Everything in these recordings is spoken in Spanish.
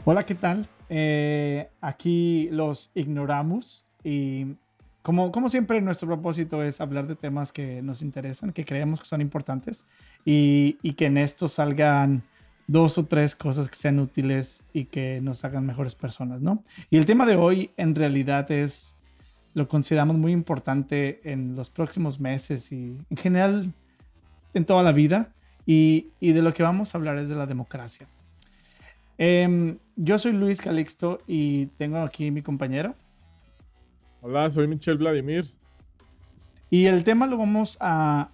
Hola, ¿qué tal? Aquí los ignoramos y como siempre nuestro propósito es hablar de temas que nos interesan, que creemos que son importantes y que en esto salgan dos o tres cosas que sean útiles y que nos hagan mejores personas, ¿no? Y el tema de hoy en realidad lo consideramos muy importante en los próximos meses y en general en toda la vida y de lo que vamos a hablar es de la democracia. Yo soy Luis Calixto y tengo aquí mi compañero. Hola, soy Michelle Vladimir. Y el tema lo vamos a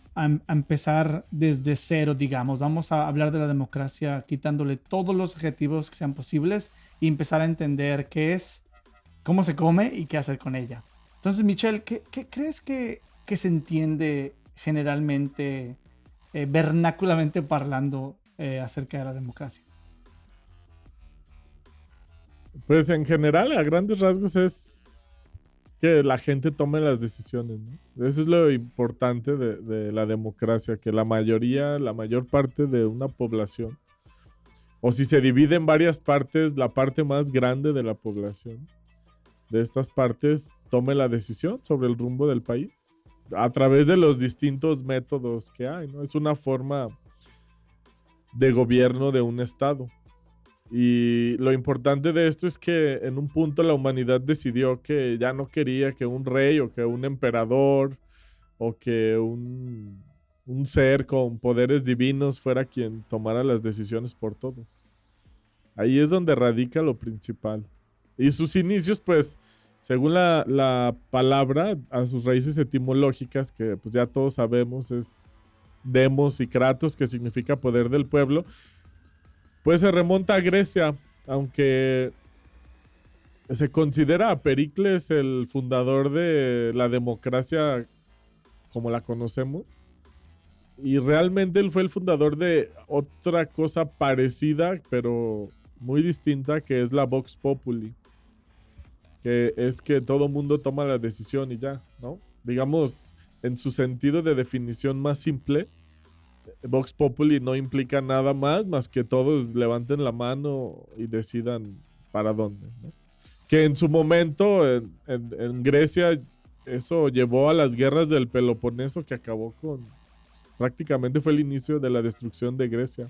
empezar desde cero, digamos. Vamos a hablar de la democracia quitándole todos los adjetivos que sean posibles y empezar a entender qué es, cómo se come y qué hacer con ella. Entonces, Michelle, ¿qué crees que se entiende generalmente, vernáculamente parlando, acerca de la democracia? Pues en general, a grandes rasgos, es que la gente tome las decisiones, ¿no? Eso es lo importante de la democracia, que la mayoría, la mayor parte de una población, o si se divide en varias partes, la parte más grande de la población de estas partes tome la decisión sobre el rumbo del país a través de los distintos métodos que hay, ¿no? Es una forma de gobierno de un estado. Y lo importante de esto es que en un punto la humanidad decidió que ya no quería que un rey o que un emperador o que un ser con poderes divinos fuera quien tomara las decisiones por todos. Ahí es donde radica lo principal. Y sus inicios, pues, según la palabra, a sus raíces etimológicas, que pues ya todos sabemos, es demos y kratos, que significa poder del pueblo, pues se remonta a Grecia, aunque se considera a Pericles el fundador de la democracia como la conocemos. Y realmente él fue el fundador de otra cosa parecida, pero muy distinta, que es la Vox Populi. Que es que todo mundo toma la decisión y ya, ¿no? Digamos, en su sentido de definición más simple, Vox Populi no implica nada más que todos levanten la mano y decidan para dónde, ¿no? Que en su momento en Grecia eso llevó a las guerras del Peloponeso, que acabó con, prácticamente fue el inicio de la destrucción de Grecia.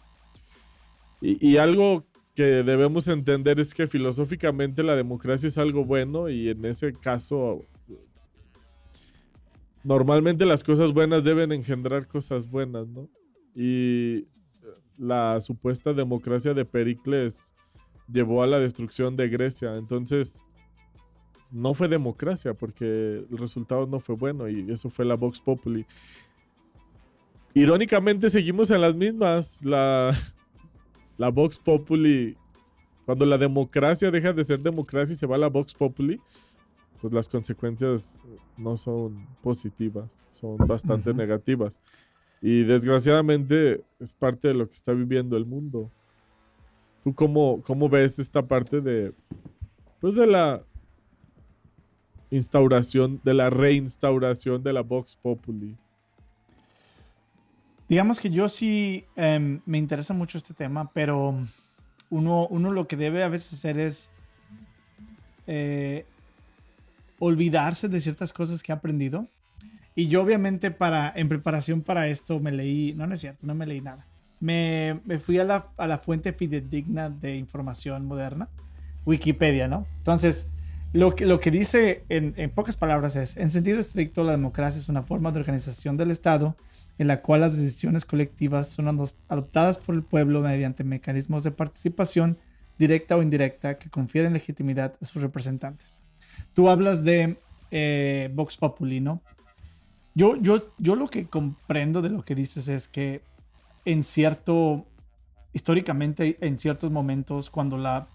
Y algo que debemos entender es que filosóficamente la democracia es algo bueno, y en ese caso normalmente las cosas buenas deben engendrar cosas buenas, ¿no? Y la supuesta democracia de Pericles llevó a la destrucción de Grecia. Entonces, no fue democracia porque el resultado no fue bueno, y eso fue la Vox Populi. Irónicamente, seguimos en las mismas. La Vox Populi, cuando la democracia deja de ser democracia y se va a la Vox Populi, pues las consecuencias no son positivas, son bastante Ujú. negativas. Y desgraciadamente es parte de lo que está viviendo el mundo. ¿Tú cómo ves esta parte de, pues, de la instauración, de la reinstauración de la Vox Populi? Digamos que yo sí, me interesa mucho este tema, pero uno lo que debe a veces hacer es eh, olvidarse de ciertas cosas que ha aprendido. Y yo obviamente en preparación para esto me leí, no, no es cierto, no me leí nada. Me fui a la fuente fidedigna de información moderna, Wikipedia, ¿no? Entonces, lo que dice en pocas palabras es, en sentido estricto, la democracia es una forma de organización del Estado en la cual las decisiones colectivas son adoptadas por el pueblo mediante mecanismos de participación directa o indirecta que confieren legitimidad a sus representantes. Tú hablas de Vox Populi, ¿no? Yo lo que comprendo de lo que dices es que en cierto, históricamente, en ciertos momentos, cuando la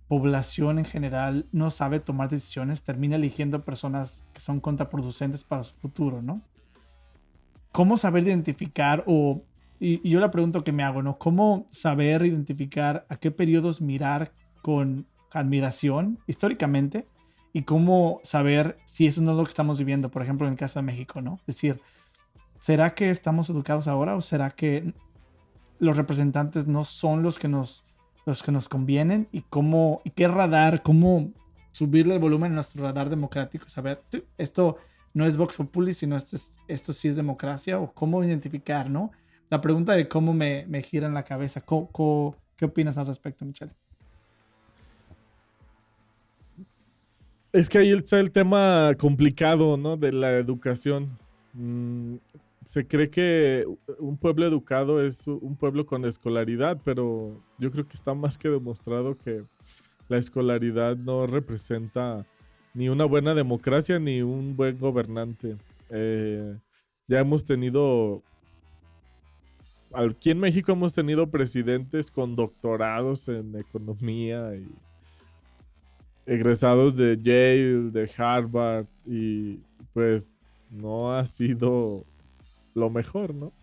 población en general no sabe tomar decisiones, termina eligiendo personas que son contraproducentes para su futuro, ¿no? ¿Cómo saber identificar y yo la pregunta que me hago, ¿no? ¿Cómo saber identificar a qué periodos mirar con admiración históricamente y cómo saber si eso no es lo que estamos viviendo, por ejemplo, en el caso de México, ¿no? Es decir, ¿será que estamos educados ahora o será que los representantes no son los que nos los que nos convienen y qué radar, cómo subirle el volumen a nuestro radar democrático, saber, esto no es Vox Populi, sino esto sí es democracia, o cómo identificar, ¿no? La pregunta de cómo me gira en la cabeza. ¿Qué opinas al respecto, Michelle? Es que ahí está el tema complicado, ¿no? De la educación. Mm, Se cree que un pueblo educado es un pueblo con escolaridad, pero yo creo que está más que demostrado que la escolaridad no representa ni una buena democracia ni un buen gobernante. Ya hemos tenido, aquí en México hemos tenido presidentes con doctorados en economía y egresados de Yale, de Harvard, y pues no ha sido lo mejor, ¿no?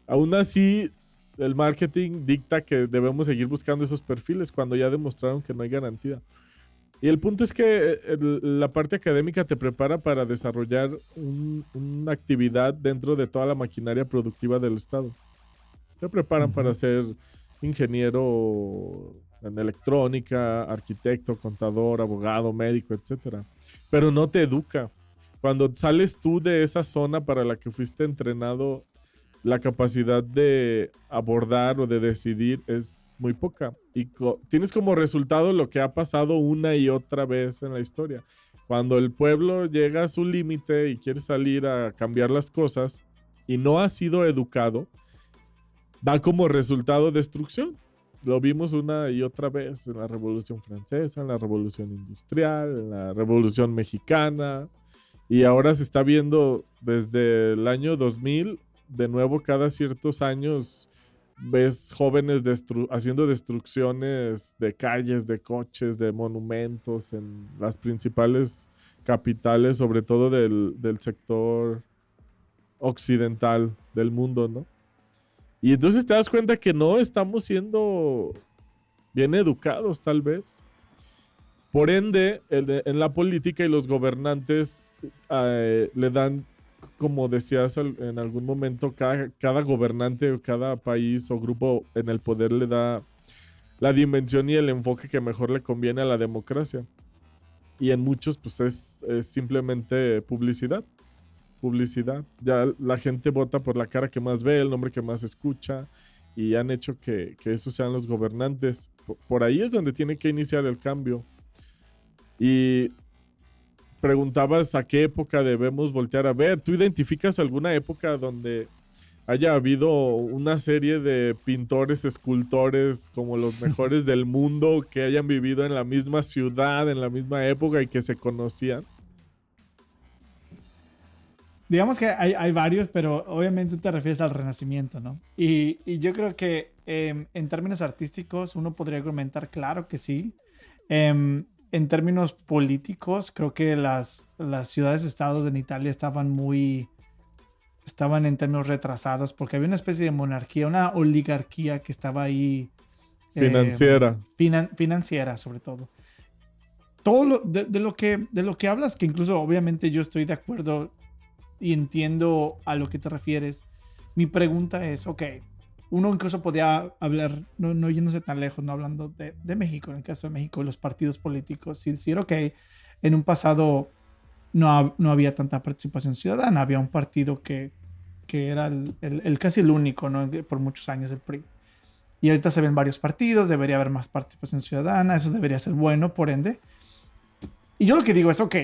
Aún así, el marketing dicta que debemos seguir buscando esos perfiles cuando ya demostraron que no hay garantía. Y el punto es que la parte académica te prepara para desarrollar una actividad dentro de toda la maquinaria productiva del Estado. Te preparan para ser ingeniero en electrónica, arquitecto, contador, abogado, médico, etcétera. Pero no te educa. Cuando sales tú de esa zona para la que fuiste entrenado, la capacidad de abordar o de decidir es muy poca. Y tienes como resultado lo que ha pasado una y otra vez en la historia. Cuando el pueblo llega a su límite y quiere salir a cambiar las cosas y no ha sido educado, da como resultado destrucción. Lo vimos una y otra vez en la Revolución Francesa, en la Revolución Industrial, en la Revolución Mexicana. Y ahora se está viendo desde el año 2000, de nuevo cada ciertos años ves jóvenes haciendo destrucciones de calles, de coches, de monumentos en las principales capitales, sobre todo del sector occidental del mundo, ¿no? Y entonces te das cuenta que no estamos siendo bien educados, tal vez. Por ende, en la política y los gobernantes le dan, como decías en algún momento, cada gobernante o cada país o grupo en el poder le da la dimensión y el enfoque que mejor le conviene a la democracia. Y en muchos, pues es simplemente publicidad. Publicidad. Ya la gente vota por la cara que más ve, el nombre que más escucha, y han hecho que esos sean los gobernantes. Por ahí es donde tiene que iniciar el cambio. Y preguntabas a qué época debemos voltear a ver. ¿Tú identificas alguna época donde haya habido una serie de pintores, escultores como los mejores del mundo que hayan vivido en la misma ciudad, en la misma época y que se conocían? Digamos que hay varios, pero obviamente te refieres al Renacimiento, ¿no? Y yo creo que en términos artísticos uno podría argumentar, claro que sí. En términos políticos, creo que las ciudades-estados en Italia estaban en términos retrasados porque había una especie de monarquía, una oligarquía que estaba ahí. Financiera. Financiera, sobre todo. Todo de lo que hablas, que incluso obviamente yo estoy de acuerdo y entiendo a lo que te refieres. Mi pregunta es, ok, uno incluso podía hablar, no yéndose tan lejos, no hablando de México, en el caso de México, los partidos políticos, y decir, ok, en un pasado no había tanta participación ciudadana, había un partido que era el casi el único, ¿no? Por muchos años, el PRI. Y ahorita se ven varios partidos, debería haber más participación ciudadana, eso debería ser bueno, por ende. Y yo lo que digo es, ok,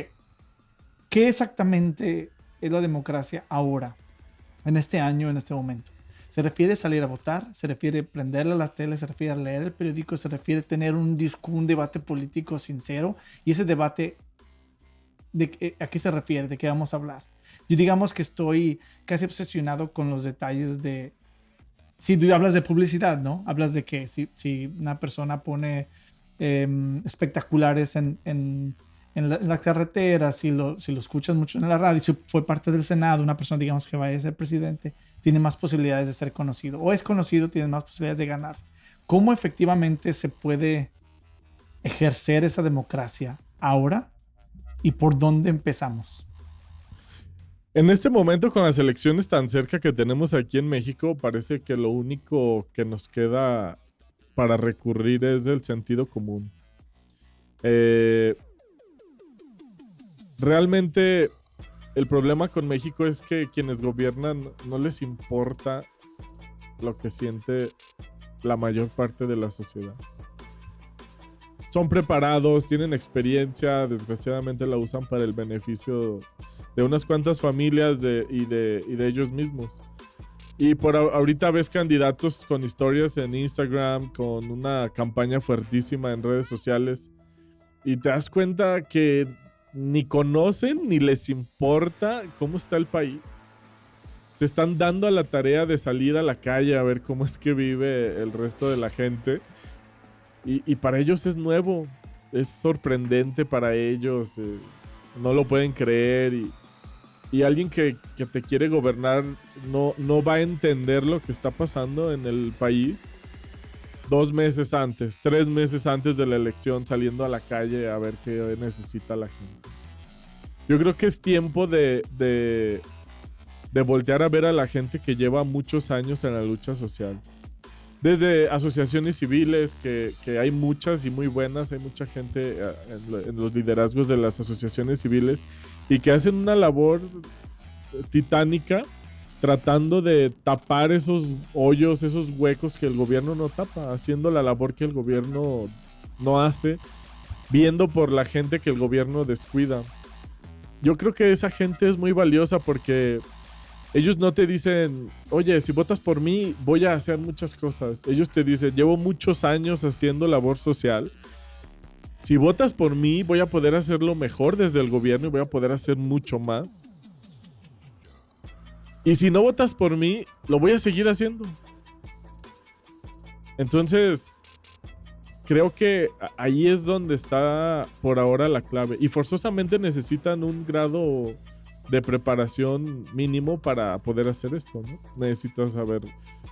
¿qué exactamente es la democracia ahora, en este año, en este momento? ¿Se refiere a salir a votar? ¿Se refiere a prenderle a las teles? ¿Se refiere a leer el periódico? ¿Se refiere a tener un debate político sincero? Y ese debate, ¿a qué se refiere? ¿De qué vamos a hablar? Yo digamos que estoy casi obsesionado con los detalles de... Si tú hablas de publicidad, ¿no? Hablas de que si una persona pone espectaculares en las carreteras, si lo escuchas mucho en la radio, si fue parte del Senado, una persona, digamos, que vaya a ser presidente, tiene más posibilidades de ser conocido. O es conocido, tiene más posibilidades de ganar. ¿Cómo efectivamente se puede ejercer esa democracia ahora? ¿Y por dónde empezamos? En este momento, con las elecciones tan cerca que tenemos aquí en México, parece que lo único que nos queda para recurrir es el sentido común. Realmente el problema con México es que quienes gobiernan no les importa lo que siente la mayor parte de la sociedad. Son preparados, tienen experiencia, desgraciadamente la usan para el beneficio de unas cuantas familias y de ellos mismos. Y por ahorita ves candidatos con historias en Instagram, con una campaña fuertísima en redes sociales, y te das cuenta que ni conocen ni les importa cómo está el país. Se están dando a la tarea de salir a la calle a ver cómo es que vive el resto de la gente. Y para ellos es nuevo, es sorprendente para ellos, no lo pueden creer. Y alguien que te quiere gobernar no va a entender lo que está pasando en el país 2 meses antes, 3 meses antes de la elección, saliendo a la calle a ver qué necesita la gente. Yo creo que es tiempo de voltear a ver a la gente que lleva muchos años en la lucha social. Desde asociaciones civiles, que hay muchas y muy buenas, hay mucha gente en los liderazgos de las asociaciones civiles y que hacen una labor titánica tratando de tapar esos hoyos, esos huecos que el gobierno no tapa, haciendo la labor que el gobierno no hace, viendo por la gente que el gobierno descuida. Yo creo que esa gente es muy valiosa porque ellos no te dicen, oye, si votas por mí voy a hacer muchas cosas. Ellos te dicen, llevo muchos años haciendo labor social. Si votas por mí voy a poder hacerlo mejor desde el gobierno y voy a poder hacer mucho más. Y si no votas por mí, lo voy a seguir haciendo. Entonces, creo que ahí es donde está por ahora la clave. Y forzosamente necesitan un grado de preparación mínimo para poder hacer esto, ¿no? Necesitas saber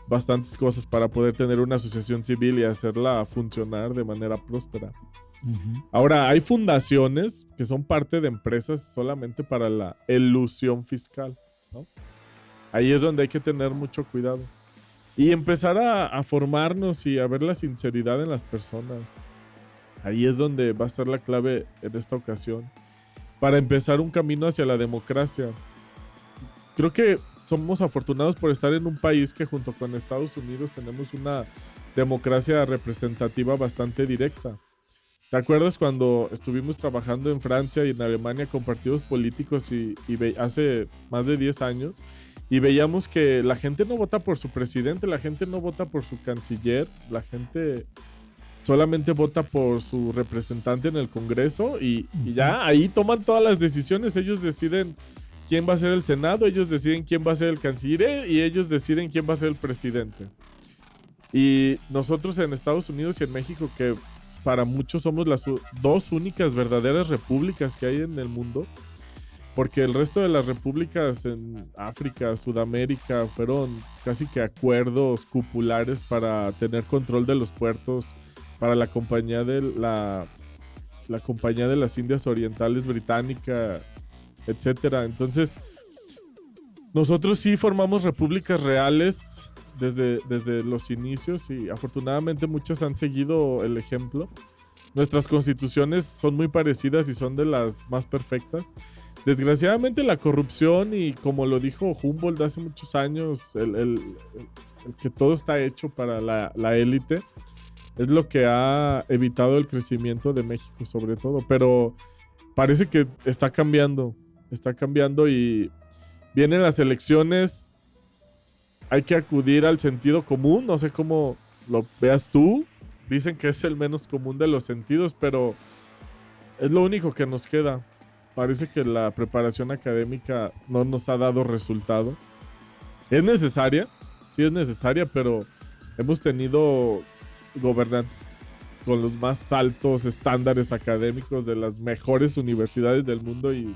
bastantes cosas para poder tener una asociación civil y hacerla funcionar de manera próspera. Uh-huh. Ahora, hay fundaciones que son parte de empresas solamente para la elusión fiscal, ¿no? Ahí es donde hay que tener mucho cuidado. Y empezar a formarnos y a ver la sinceridad en las personas. Ahí es donde va a estar la clave en esta ocasión. Para empezar un camino hacia la democracia. Creo que somos afortunados por estar en un país que junto con Estados Unidos tenemos una democracia representativa bastante directa. ¿Te acuerdas cuando estuvimos trabajando en Francia y en Alemania con partidos políticos hace más de 10 años? Y veíamos que la gente no vota por su presidente, la gente no vota por su canciller, la gente solamente vota por su representante en el Congreso y ya ahí toman todas las decisiones. Ellos deciden quién va a ser el Senado, ellos deciden quién va a ser el canciller y ellos deciden quién va a ser el presidente. Y nosotros en Estados Unidos y en México, que para muchos somos las 2 únicas verdaderas repúblicas que hay en el mundo, porque el resto de las repúblicas en África, Sudamérica, fueron casi que acuerdos cupulares para tener control de los puertos para la compañía de la compañía de las Indias Orientales británica, etcétera. Entonces, nosotros sí formamos repúblicas reales desde los inicios y afortunadamente muchas han seguido el ejemplo. Nuestras constituciones son muy parecidas y son de las más perfectas. Desgraciadamente la corrupción y como lo dijo Humboldt hace muchos años, el que todo está hecho para la élite, es lo que ha evitado el crecimiento de México sobre todo. Pero parece que está cambiando y vienen las elecciones, hay que acudir al sentido común, no sé cómo lo veas tú, dicen que es el menos común de los sentidos, pero es lo único que nos queda. Parece que la preparación académica no nos ha dado resultado. ¿Es necesaria? Sí es necesaria, pero hemos tenido gobernantes con los más altos estándares académicos de las mejores universidades del mundo y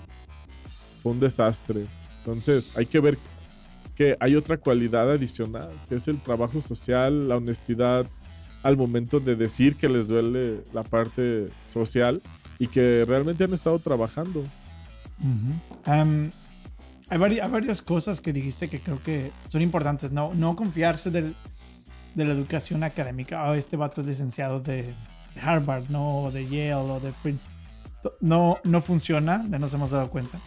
fue un desastre. Entonces hay que ver que hay otra cualidad adicional, que es el trabajo social, la honestidad al momento de decir que les duele la parte social y que realmente han estado trabajando. Uh-huh. Hay varias cosas que dijiste que creo que son importantes. No confiarse de de la educación académica. Este vato es licenciado de Harvard, ¿no? O de Yale o de Princeton. No funciona, ya nos hemos dado cuenta.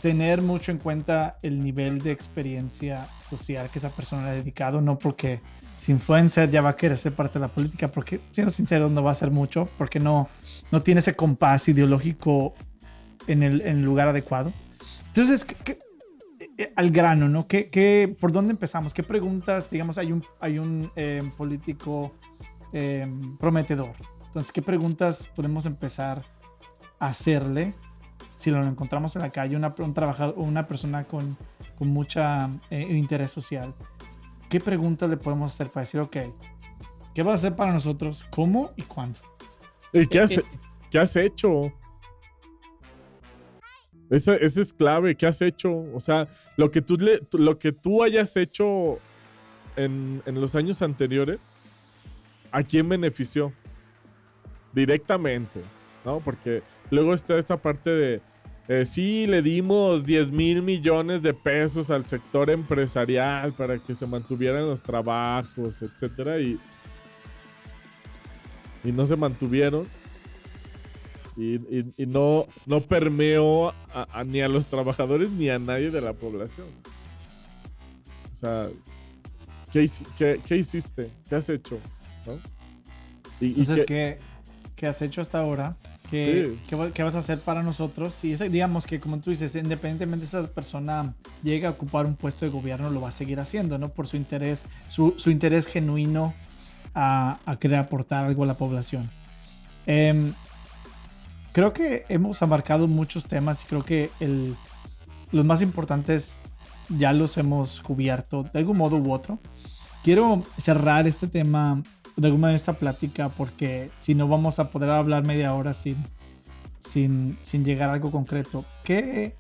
Tener mucho en cuenta el nivel de experiencia social que esa persona le ha dedicado, no porque si influencer ya va a querer ser parte de la política, porque siendo sincero no va a ser mucho, porque no tiene ese compás ideológico en el lugar adecuado. Entonces, al grano, ¿no? ¿Por dónde empezamos? ¿Qué preguntas? Digamos, hay un político prometedor. Entonces, ¿qué preguntas podemos empezar a hacerle si lo encontramos en la calle, un trabajador, una persona con mucha interés social? ¿Qué preguntas le podemos hacer para decir, ok, qué vas a hacer para nosotros, cómo y cuándo? ¿Y qué has hecho? Eso es clave. ¿Qué has hecho? O sea, lo que tú hayas hecho en los años anteriores, ¿a quién benefició? Directamente, ¿no? Porque luego está esta parte de sí, le dimos 10,000 millones de pesos al sector empresarial para que se mantuvieran los trabajos, etcétera, y no se mantuvieron. Y no permeó ni a los trabajadores ni a nadie de la población. O sea, ¿qué hiciste? ¿Qué has hecho? ¿No? Entonces, ¿qué has hecho hasta ahora? ¿Qué vas a hacer para nosotros? Y digamos que, como tú dices, independientemente de esa persona llegue a ocupar un puesto de gobierno, lo va a seguir haciendo, ¿no? Por su interés, su interés genuino a querer aportar algo a la población. Creo que hemos abarcado muchos temas y creo que los más importantes ya los hemos cubierto de algún modo u otro. Quiero cerrar este tema de alguna de esta plática porque si no vamos a poder hablar media hora sin llegar a algo concreto. ¿Qué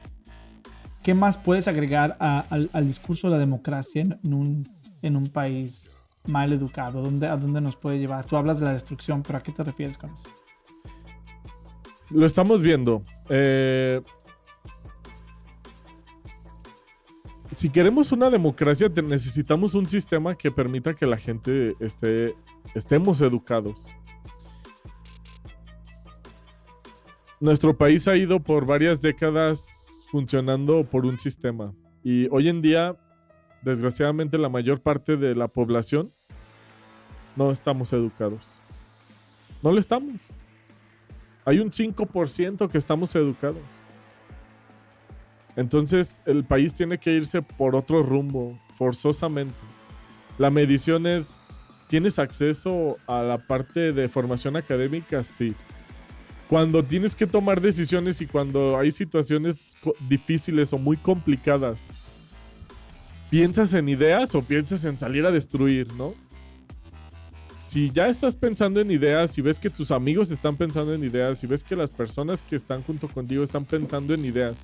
más puedes agregar al discurso de la democracia en un país mal educado? ¿A dónde nos puede llevar? Tú hablas de la destrucción, pero ¿a qué te refieres con eso? Lo estamos viendo. Si queremos una democracia, necesitamos un sistema que permita que la gente estemos educados. Nuestro país ha ido por varias décadas funcionando por un sistema. Y hoy en día, desgraciadamente, la mayor parte de la población no estamos educados. No lo estamos. Hay un 5% que estamos educados. Entonces, el país tiene que irse por otro rumbo, forzosamente. La medición es, ¿tienes acceso a la parte de formación académica? Sí. Cuando tienes que tomar decisiones y cuando hay situaciones difíciles o muy complicadas, ¿piensas en ideas o piensas en salir a destruir, no? Si ya estás pensando en ideas y ves que tus amigos están pensando en ideas y ves que las personas que están junto contigo están pensando en ideas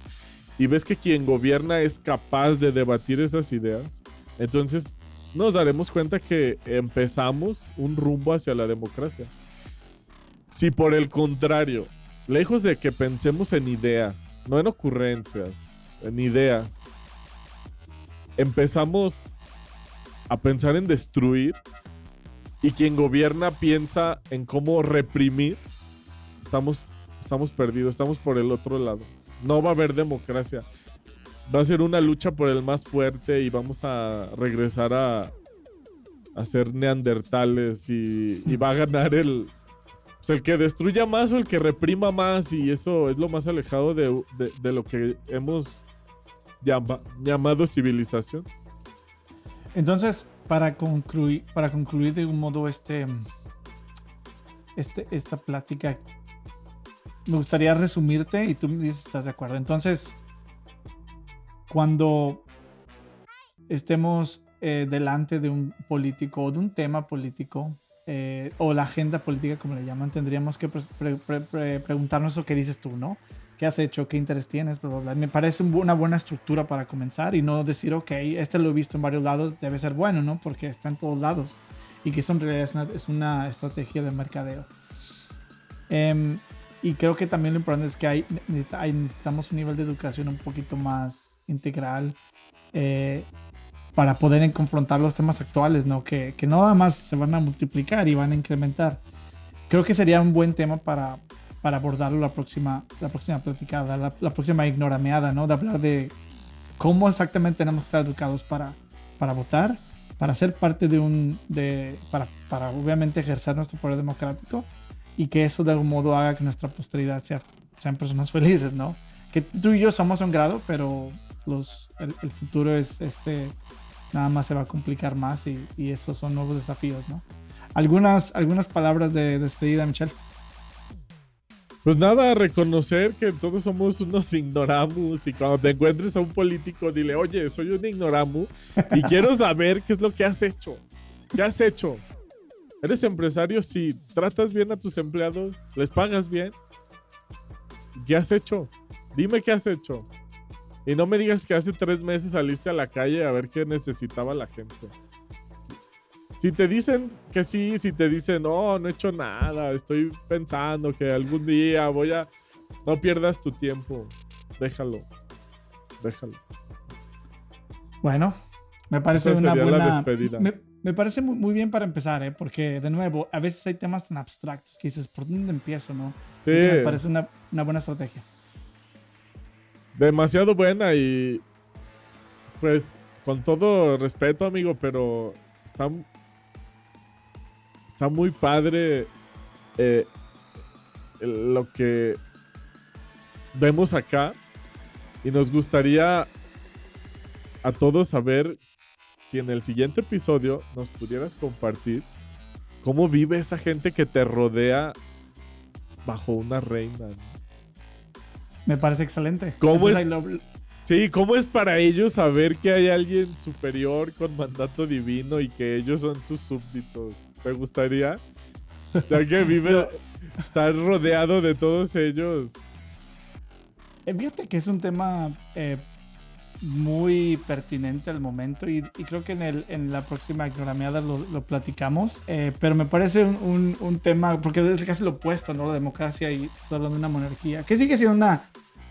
y ves que quien gobierna es capaz de debatir esas ideas, entonces nos daremos cuenta que empezamos un rumbo hacia la democracia. Si por el contrario, lejos de que pensemos en ideas, no en ocurrencias, en ideas, empezamos a pensar en destruir y quien gobierna piensa en cómo reprimir, estamos perdidos, estamos por el otro lado. No va a haber democracia. Va a ser una lucha por el más fuerte y vamos a regresar a ser neandertales y va a ganar el que destruya más o el que reprima más, y eso es lo más alejado de lo que hemos llamado civilización. Entonces, para concluir de un modo esta plática, me gustaría resumirte y tú me dices si estás de acuerdo. Entonces, cuando estemos delante de un político o de un tema político o la agenda política, como le llaman, tendríamos que preguntarnos lo que dices tú, ¿no? ¿Qué has hecho? ¿Qué interés tienes? Bla, bla, bla. Me parece una buena estructura para comenzar y no decir, ok, lo he visto en varios lados, debe ser bueno, ¿no? Porque está en todos lados y que eso en realidad es una estrategia de mercadeo. Y creo que también lo importante es que necesitamos un nivel de educación un poquito más integral para poder confrontar los temas actuales, ¿no? Que no nada más se van a multiplicar y van a incrementar. Creo que sería un buen tema para abordarlo la próxima platicada, la próxima ignorameada, ¿no? De hablar de cómo exactamente tenemos que estar educados para votar, para ser parte para obviamente ejercer nuestro poder democrático, y que eso de algún modo haga que nuestra posteridad sean personas felices, ¿no? Que tú y yo somos a un grado, pero el futuro nada más se va a complicar más, y esos son nuevos desafíos, ¿no? Algunas palabras de despedida, Michelle. Pues nada, reconocer que todos somos unos ignoramus, y cuando te encuentres a un político, dile, oye, soy un ignoramu y quiero saber qué es lo que has hecho. ¿Qué has hecho? ¿Eres empresario? Sí. ¿Tratas bien a tus empleados? ¿Les pagas bien? ¿Qué has hecho? Dime qué has hecho. Y no me digas que hace 3 meses saliste a la calle a ver qué necesitaba la gente. Si te dicen que sí, si te dicen, no he hecho nada, estoy pensando que algún día no pierdas tu tiempo. Déjalo. Bueno, me parece Esa una sería buena... la despedida. Me parece muy, muy bien para empezar, porque de nuevo, a veces hay temas tan abstractos que dices, ¿por dónde empiezo, no? Sí. Me parece una buena estrategia. Demasiado buena, y pues con todo respeto, amigo, pero está muy padre lo que vemos acá, y nos gustaría a todos saber si en el siguiente episodio nos pudieras compartir cómo vive esa gente que te rodea bajo una reina, ¿no? Me parece excelente. ¿Cómo es para ellos saber que hay alguien superior con mandato divino y que ellos son sus súbditos? ¿Te gustaría? Ya que estar rodeado de todos ellos. Fíjate que es un tema muy pertinente al momento, y creo que en la próxima ignorameada lo platicamos, pero me parece un tema, porque es casi lo opuesto, ¿no? La democracia, y estás hablando de una monarquía, que sigue siendo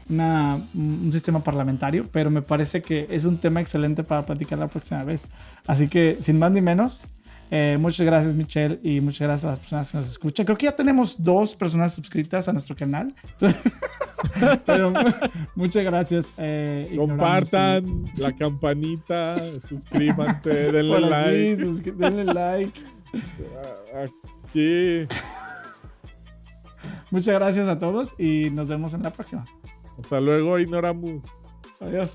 un sistema parlamentario, pero me parece que es un tema excelente para platicar la próxima vez. Así que, sin más ni menos, muchas gracias, Michelle, y muchas gracias a las personas que nos escuchan. Creo que ya tenemos 2 personas suscritas a nuestro canal. Pero muchas gracias. Compartan la campanita, suscríbanse, denle like. Denle like. Aquí. Muchas gracias a todos y nos vemos en la próxima. Hasta luego, ignoramos. Adiós.